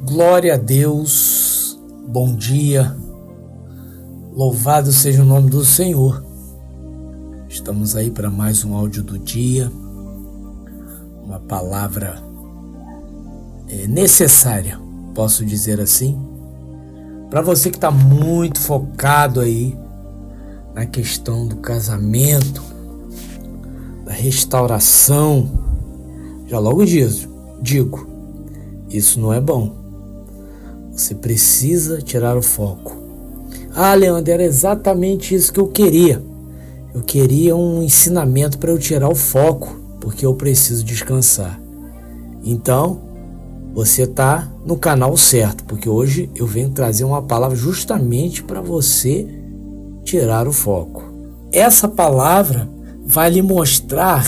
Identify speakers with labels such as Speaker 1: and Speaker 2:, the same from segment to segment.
Speaker 1: Glória a Deus, bom dia, louvado seja o nome do Senhor. Estamos aí para mais um áudio do dia, uma palavra necessária, posso dizer assim, para você que está muito focado aí na questão do casamento, da restauração. Já logo digo, isso não é bom. Você precisa tirar o foco. Leandro, era exatamente isso que eu queria. Eu queria um ensinamento para eu tirar o foco, porque eu preciso descansar. Então, você está no canal certo, porque hoje eu venho trazer uma palavra justamente para você tirar o foco. Essa palavra vai lhe mostrar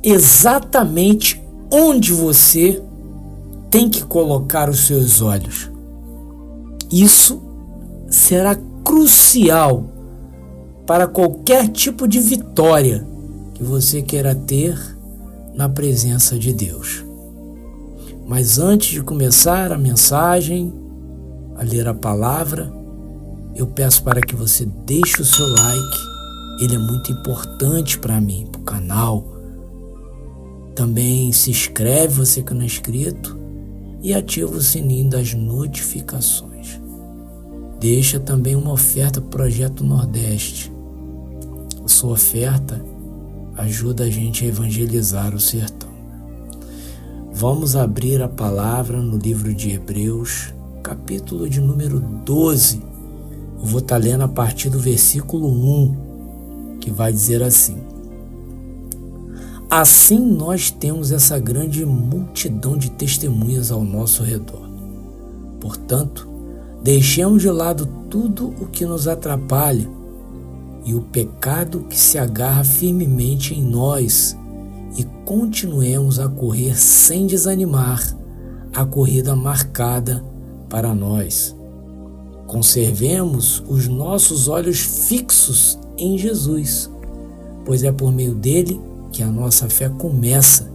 Speaker 1: exatamente onde você tem que colocar os seus olhos. Isso será crucial para qualquer tipo de vitória que você queira ter na presença de Deus. Mas antes de começar a mensagem, a ler a palavra, eu peço para que você deixe o seu like. Ele é muito importante para mim, para o canal. Também se inscreve, você que não é inscrito, e ativa o sininho das notificações. Deixa também uma oferta para o Projeto Nordeste. A sua oferta ajuda a gente a evangelizar o sertão. Vamos abrir a palavra no livro de Hebreus, capítulo de número 12. Eu vou estar lendo a partir do versículo 1, que vai dizer assim: assim nós temos essa grande multidão de testemunhas ao nosso redor. Portanto, deixemos de lado tudo o que nos atrapalha e o pecado que se agarra firmemente em nós e continuemos a correr sem desanimar a corrida marcada para nós. Conservemos os nossos olhos fixos em Jesus, pois é por meio dele que a nossa fé começa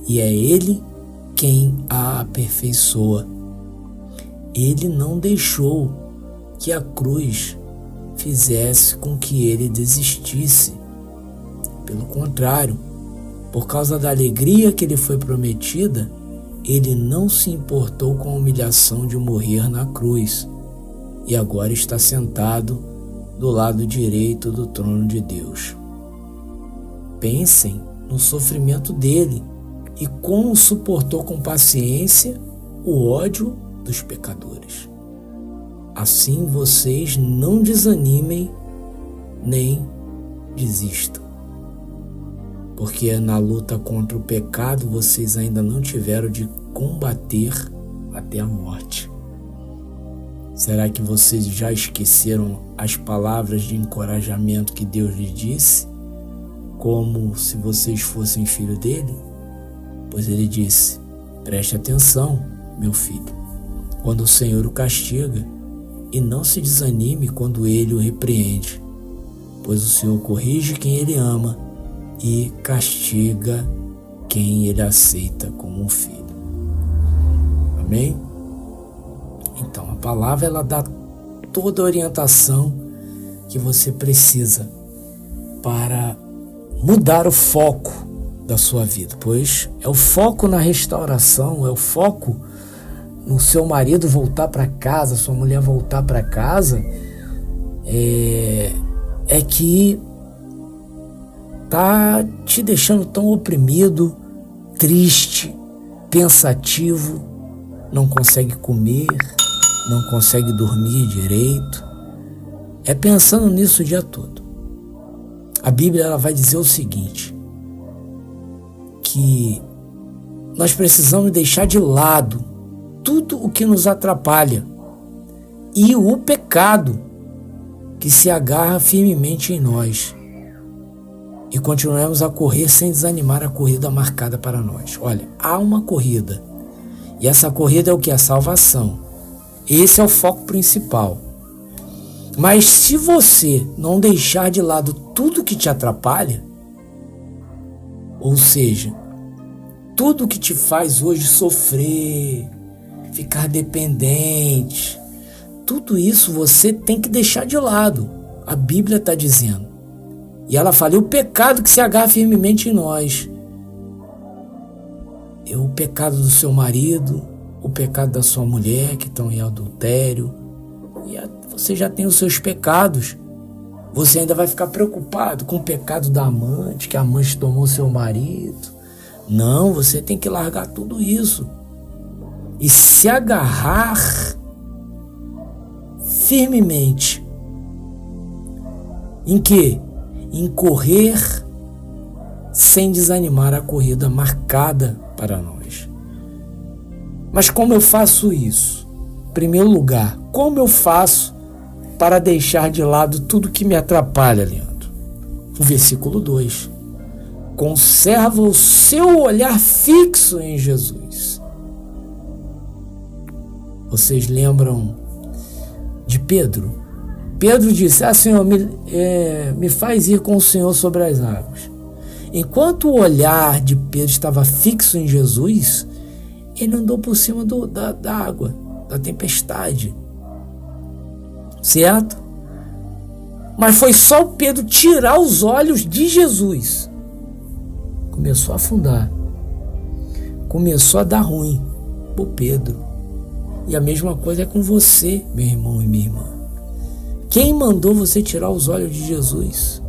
Speaker 1: e é Ele quem a aperfeiçoa. Ele não deixou que a cruz fizesse com que ele desistisse. Pelo contrário, por causa da alegria que lhe foi prometida, ele não se importou com a humilhação de morrer na cruz e agora está sentado do lado direito do trono de Deus. Pensem no sofrimento dele e como suportou com paciência o ódio dos pecadores. Assim vocês não desanimem nem desistam, porque na luta contra o pecado vocês ainda não tiveram de combater até a morte. Será que vocês já esqueceram as palavras de encorajamento que Deus lhes disse? Como se vocês fossem filho dele? Pois ele disse: preste atenção, meu filho, quando o Senhor o castiga, e não se desanime quando ele o repreende, pois o Senhor corrige quem ele ama e castiga quem ele aceita como um filho. Amém? Então, a palavra ela dá toda a orientação que você precisa para mudar o foco da sua vida, pois é o foco na restauração, é o foco no seu marido voltar para casa, sua mulher voltar para casa, é que tá te deixando tão oprimido, triste, pensativo, não consegue comer, não consegue dormir direito, é pensando nisso o dia todo. A Bíblia ela vai dizer o seguinte, que nós precisamos deixar de lado tudo o que nos atrapalha e o pecado que se agarra firmemente em nós e continuemos a correr sem desanimar a corrida marcada para nós. Olha, há uma corrida e essa corrida é o que? A salvação. Esse é o foco principal. Mas se você não deixar de lado tudo que te atrapalha, ou seja, tudo que te faz hoje sofrer, ficar dependente. Tudo isso você tem que deixar de lado. A Bíblia está dizendo. E ela fala, e o pecado que se agarra firmemente em nós. É o pecado do seu marido, o pecado da sua mulher que estão em adultério. E você já tem os seus pecados. Você ainda vai ficar preocupado com o pecado da amante, que a amante tomou seu marido. Não, você tem que largar tudo isso. E se agarrar firmemente. Em quê? Em correr sem desanimar a corrida marcada para nós. Mas como eu faço isso? Em primeiro lugar, como eu faço para deixar de lado tudo que me atrapalha, Leandro? O versículo 2. Conserva o seu olhar fixo em Jesus. Vocês lembram de Pedro? Pedro disse, Senhor, me faz ir com o Senhor sobre as águas. Enquanto o olhar de Pedro estava fixo em Jesus, ele andou por cima da água, da tempestade. Certo? Mas foi só o Pedro tirar os olhos de Jesus. Começou a afundar. Começou a dar ruim pro Pedro. E a mesma coisa é com você, meu irmão e minha irmã. Quem mandou você tirar os olhos de Jesus?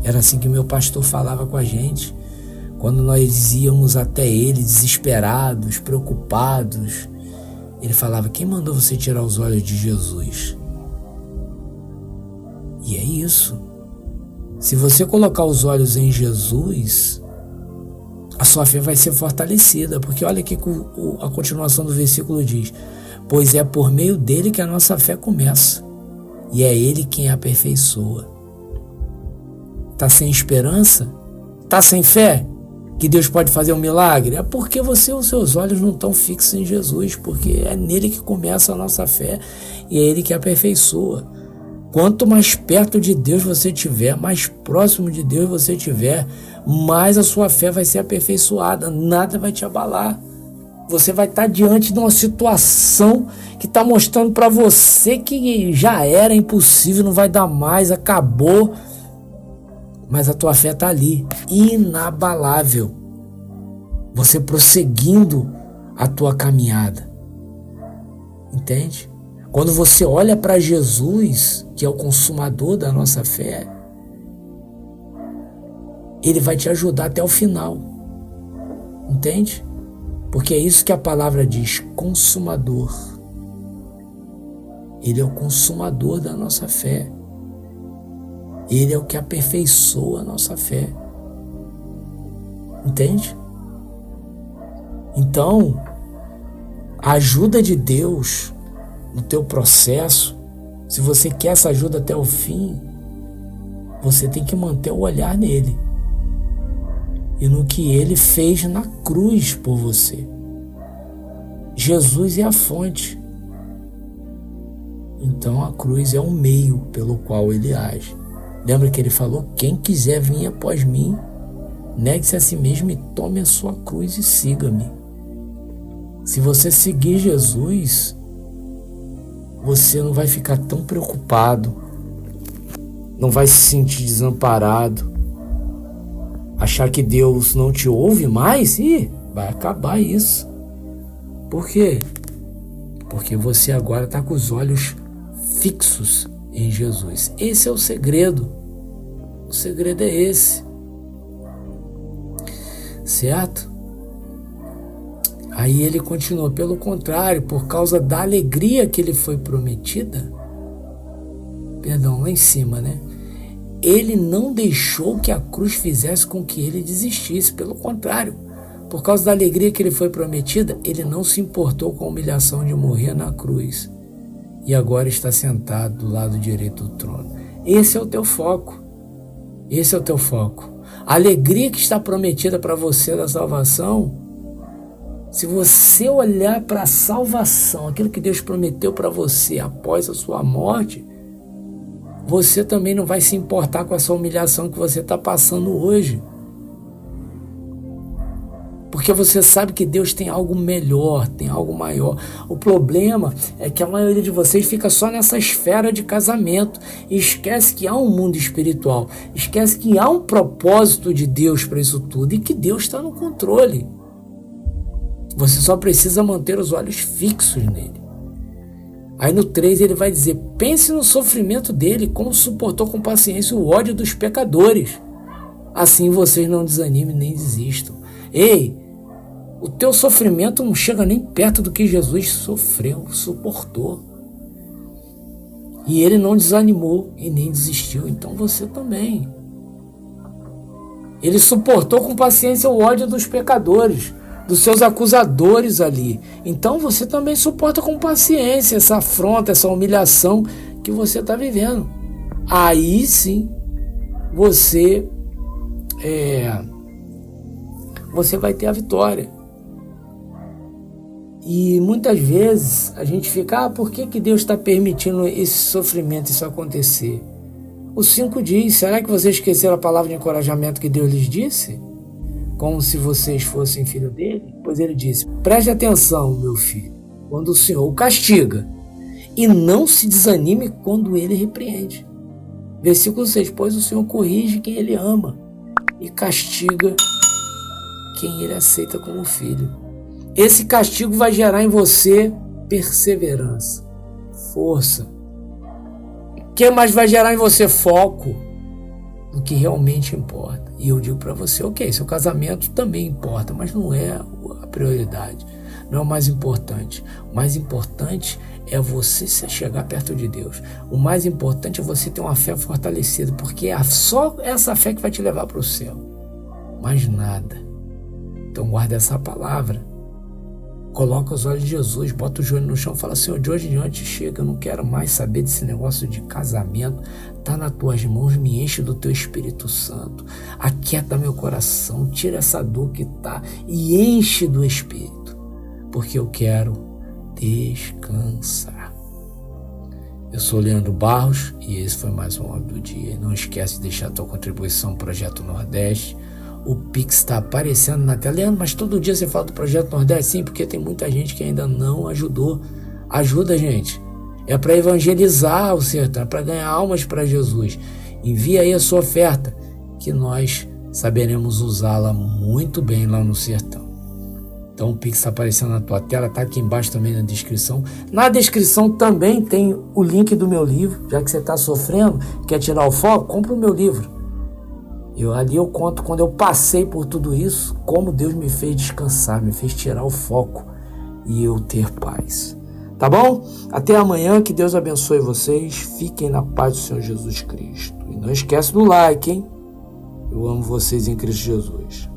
Speaker 1: Era assim que meu pastor falava com a gente. Quando nós íamos até ele, desesperados, preocupados, ele falava, quem mandou você tirar os olhos de Jesus? E é isso. Se você colocar os olhos em Jesus, a sua fé vai ser fortalecida. Porque olha aqui que a continuação do versículo diz, pois é por meio dele que a nossa fé começa. E é ele quem a aperfeiçoa. Tá sem esperança? Tá sem fé? Que Deus pode fazer um milagre? É porque os seus olhos não estão fixos em Jesus, porque é nele que começa a nossa fé e é ele que aperfeiçoa. Quanto mais perto de Deus você estiver, mais próximo de Deus você estiver, mais a sua fé vai ser aperfeiçoada, nada vai te abalar. Você vai estar diante de uma situação que está mostrando para você que já era impossível, não vai dar mais, acabou. Mas a tua fé está ali, inabalável. Você prosseguindo a tua caminhada. Entende? Quando você olha para Jesus, que é o consumador da nossa fé, ele vai te ajudar até o final. Entende? Porque é isso que a palavra diz, consumador. Ele é o consumador da nossa fé. Ele é o que aperfeiçoa a nossa fé. Entende? Então, a ajuda de Deus no teu processo, se você quer essa ajuda até o fim, você tem que manter o olhar nele e no que ele fez na cruz por você. Jesus é a fonte. Então a cruz é um meio pelo qual ele age. Lembra que ele falou, quem quiser vir após mim, negue-se a si mesmo e tome a sua cruz e siga-me. Se você seguir Jesus, você não vai ficar tão preocupado, não vai se sentir desamparado, achar que Deus não te ouve mais, vai acabar isso. Por quê? Porque você agora está com os olhos fixos em Jesus. Esse é o segredo. O segredo é esse. Certo? Aí ele continua, pelo contrário, por causa da alegria que lhe foi prometida, lá em cima, né? Ele não deixou que a cruz fizesse com que ele desistisse, pelo contrário, por causa da alegria que lhe foi prometida, ele não se importou com a humilhação de morrer na cruz e agora está sentado do lado direito do trono. Esse é o teu foco. Esse é o teu foco. A alegria que está prometida para você da salvação, se você olhar para a salvação, aquilo que Deus prometeu para você após a sua morte, você também não vai se importar com essa humilhação que você está passando hoje. porque você sabe que Deus tem algo melhor, tem algo maior. O problema é que a maioria de vocês fica só nessa esfera de casamento e esquece que há um mundo espiritual, esquece que há um propósito de Deus para isso tudo e que Deus está no controle. Você só precisa manter os olhos fixos nele. Aí no 3 ele vai dizer: pense no sofrimento dele, como suportou com paciência o ódio dos pecadores. Assim vocês não desanimem nem desistam. Ei, o teu sofrimento não chega nem perto do que Jesus sofreu, suportou. E ele não desanimou e nem desistiu, então você também. Ele suportou com paciência o ódio dos pecadores, dos seus acusadores ali. Então você também suporta com paciência essa afronta, essa humilhação que você está vivendo. Aí sim, você vai ter a vitória. E muitas vezes a gente fica: por que Deus está permitindo esse sofrimento, isso acontecer? O 5 diz: será que vocês esqueceram a palavra de encorajamento que Deus lhes disse? Como se vocês fossem filho dele? Pois ele disse: preste atenção, meu filho, quando o Senhor o castiga, e não se desanime quando ele repreende. Versículo 6: pois o Senhor corrige quem ele ama e castiga quem ele aceita como filho. Esse castigo vai gerar em você perseverança, força. O que mais vai gerar em você? Foco no que realmente importa. E eu digo para você: ok, seu casamento também importa, mas não é a prioridade, não é o mais importante. O mais importante é você chegar perto de Deus. O mais importante é você ter uma fé fortalecida, porque é só essa fé que vai te levar para o céu. Mais nada. Então guarda essa palavra. Coloca os olhos de Jesus, bota o joelho no chão e fala: Senhor, de hoje em diante chega, eu não quero mais saber desse negócio de casamento. Está nas tuas mãos, me enche do teu Espírito Santo. Aquieta meu coração, tira essa dor que está e enche do Espírito, porque eu quero descansar. Eu sou Leandro Barros e esse foi mais um áudio do dia. Não esquece de deixar a tua contribuição no Projeto Nordeste. O Pix está aparecendo na tela. Leandro, mas todo dia você fala do Projeto Nordeste? Sim, porque tem muita gente que ainda não ajudou. Ajuda, gente. É para evangelizar o sertão, é para ganhar almas para Jesus. Envia aí a sua oferta, que nós saberemos usá-la muito bem lá no sertão. Então o Pix está aparecendo na tua tela, está aqui embaixo também na descrição. Na descrição também tem o link do meu livro. Já que você está sofrendo, quer tirar o foco, compra o meu livro. Ali eu conto, quando eu passei por tudo isso, como Deus me fez descansar, me fez tirar o foco e eu ter paz. Tá bom? Até amanhã, que Deus abençoe vocês. Fiquem na paz do Senhor Jesus Cristo. E não esquece do like, hein? Eu amo vocês em Cristo Jesus.